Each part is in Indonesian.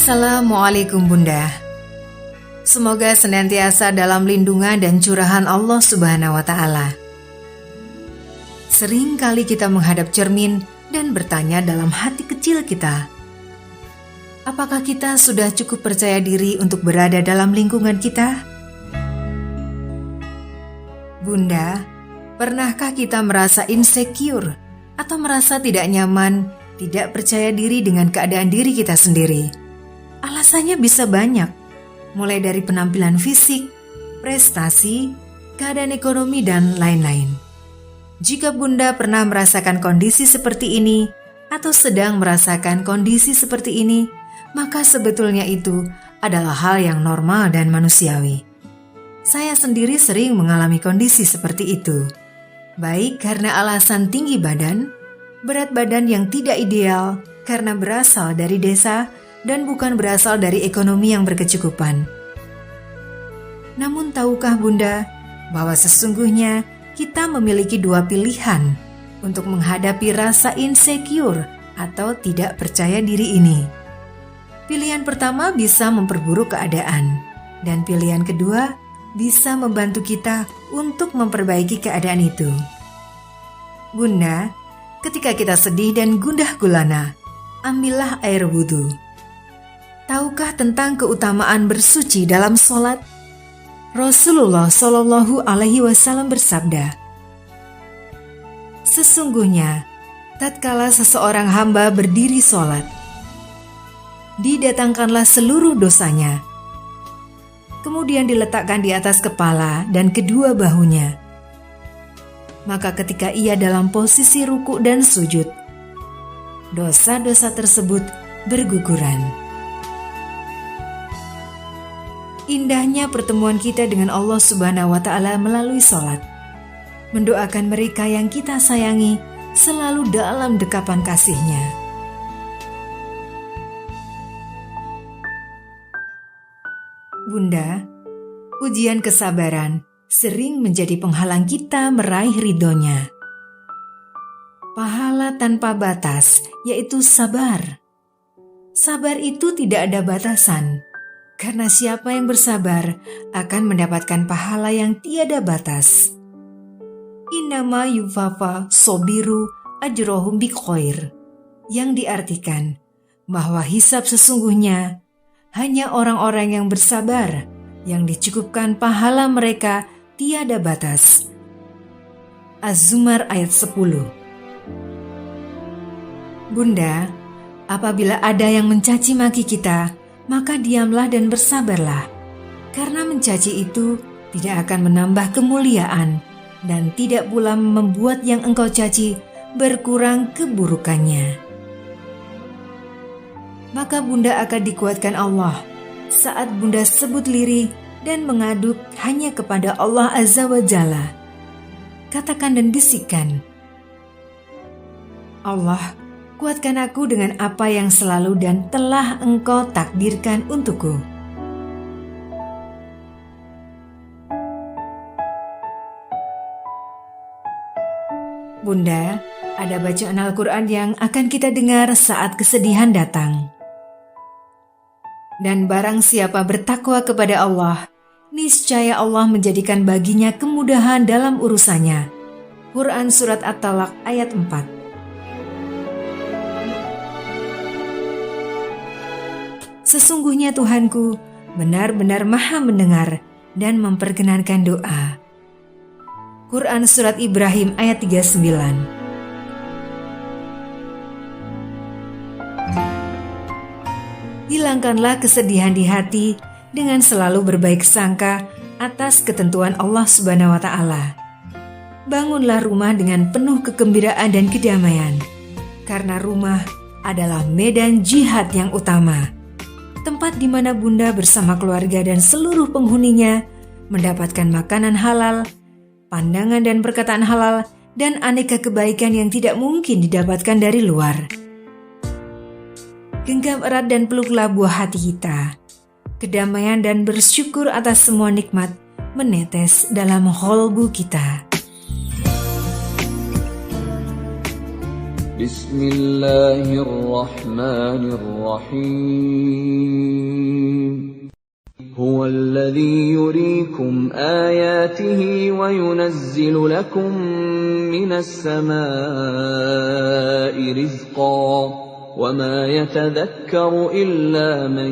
Assalamualaikum Bunda. Semoga senantiasa dalam lindungan dan curahan Allah Subhanahu wa Ta'ala. Sering kali kita menghadap cermin dan bertanya dalam hati kecil kita, apakah kita sudah cukup percaya diri untuk berada dalam lingkungan kita? Bunda, pernahkah kita merasa insecure atau merasa tidak nyaman, tidak percaya diri dengan keadaan diri kita sendiri? Alasannya bisa banyak, mulai dari penampilan fisik, prestasi, keadaan ekonomi, dan lain-lain. Jika Bunda pernah merasakan kondisi seperti ini atau sedang merasakan kondisi seperti ini, maka sebetulnya itu adalah hal yang normal dan manusiawi. Saya sendiri sering mengalami kondisi seperti itu, baik karena alasan tinggi badan, berat badan yang tidak ideal karena berasal dari desa, dan bukan berasal dari ekonomi yang berkecukupan. Namun tahukah Bunda bahwa sesungguhnya kita memiliki dua pilihan untuk menghadapi rasa insecure atau tidak percaya diri ini. Pilihan pertama bisa memperburuk keadaan, dan pilihan kedua bisa membantu kita untuk memperbaiki keadaan itu. Bunda, ketika kita sedih dan gundah gulana, ambillah air wudhu. Tahukah tentang keutamaan bersuci dalam sholat? Rasulullah Shallallahu Alaihi Wasallam bersabda, sesungguhnya tatkala seseorang hamba berdiri sholat, didatangkanlah seluruh dosanya, kemudian diletakkan di atas kepala dan kedua bahunya. Maka ketika ia dalam posisi ruku dan sujud, dosa-dosa tersebut berguguran. Indahnya pertemuan kita dengan Allah Subhanahu wa Ta'ala melalui sholat. Mendoakan mereka yang kita sayangi selalu dalam dekapan kasih-Nya. Bunda, ujian kesabaran sering menjadi penghalang kita meraih ridho-Nya. Pahala tanpa batas, yaitu sabar. Sabar itu tidak ada batasan. Karena siapa yang bersabar akan mendapatkan pahala yang tiada batas. Innama yuwafa sobiru ajrohum bikhoir, yang diartikan bahwa hisab sesungguhnya hanya orang-orang yang bersabar yang dicukupkan pahala mereka tiada batas. Az-Zumar ayat 10. Bunda, apabila ada yang mencaci maki kita, maka diamlah dan bersabarlah, karena mencaci itu tidak akan menambah kemuliaan dan tidak pula membuat yang engkau caci berkurang keburukannya. Maka Bunda akan dikuatkan Allah saat Bunda sebut lirih dan mengaduk hanya kepada Allah Azza wa Jalla. Katakan dan bisikkan, Allah, kuatkan aku dengan apa yang selalu dan telah Engkau takdirkan untukku. Bunda, ada bacaan Al-Quran yang akan kita dengar saat kesedihan datang. Dan barang siapa bertakwa kepada Allah, niscaya Allah menjadikan baginya kemudahan dalam urusannya. Quran Surat At-Talaq ayat 4. Sesungguhnya Tuhanku benar-benar Maha mendengar dan memperkenankan doa. Quran Surat Ibrahim ayat 39. Hilangkanlah kesedihan di hati dengan selalu berbaik sangka atas ketentuan Allah Subhanahu wa Ta'ala. Bangunlah rumah dengan penuh kegembiraan dan kedamaian, karena rumah adalah medan jihad yang utama. Tempat di mana Bunda bersama keluarga dan seluruh penghuninya mendapatkan makanan halal, pandangan dan perkataan halal, dan aneka kebaikan yang tidak mungkin didapatkan dari luar. Genggam erat dan peluklah buah hati kita. Kedamaian dan bersyukur atas semua nikmat menetes dalam qalbu kita. Bismillahirrahmanirrahim. هو الذي يريكم آياته وينزل لكم من السماء رزقا وما يتذكر إلا من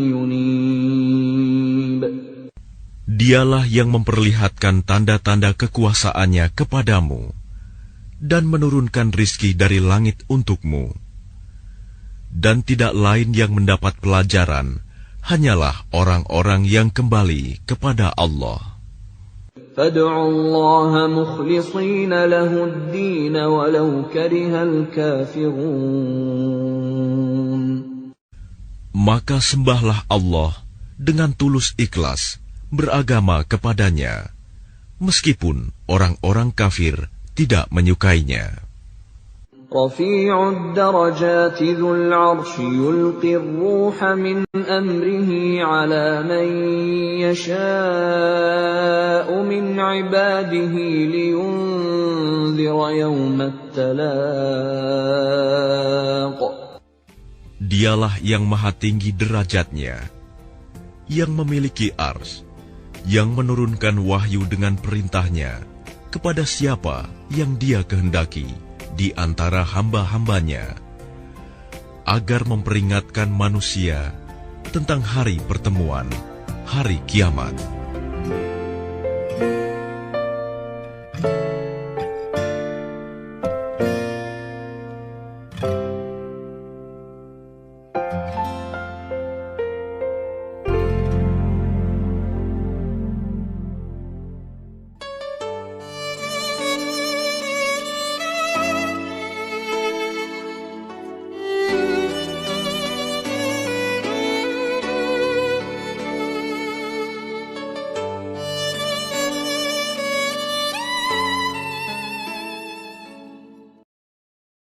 ينيب. Dialah yang memperlihatkan tanda-tanda kekuasaannya kepadamu dan menurunkan rizki dari langit untukmu. Dan tidak lain yang mendapat pelajaran hanyalah orang-orang yang kembali kepada Allah. فادعوا الله مخلصين له الدين ولو كره الكافرون. Maka sembahlah Allah dengan tulus ikhlas beragama kepadanya, meskipun orang-orang kafir tidak menyukainya. رفيع الدرجات ذو العرش يلقي الروح من أمره على من يشاء من عباده لينذر يوم التلاق. Dialah yang maha tinggi derajatnya, yang memiliki ars, yang menurunkan wahyu dengan perintahnya kepada siapa yang Dia kehendaki di antara hamba-hambanya, agar memperingatkan manusia tentang hari pertemuan, hari kiamat.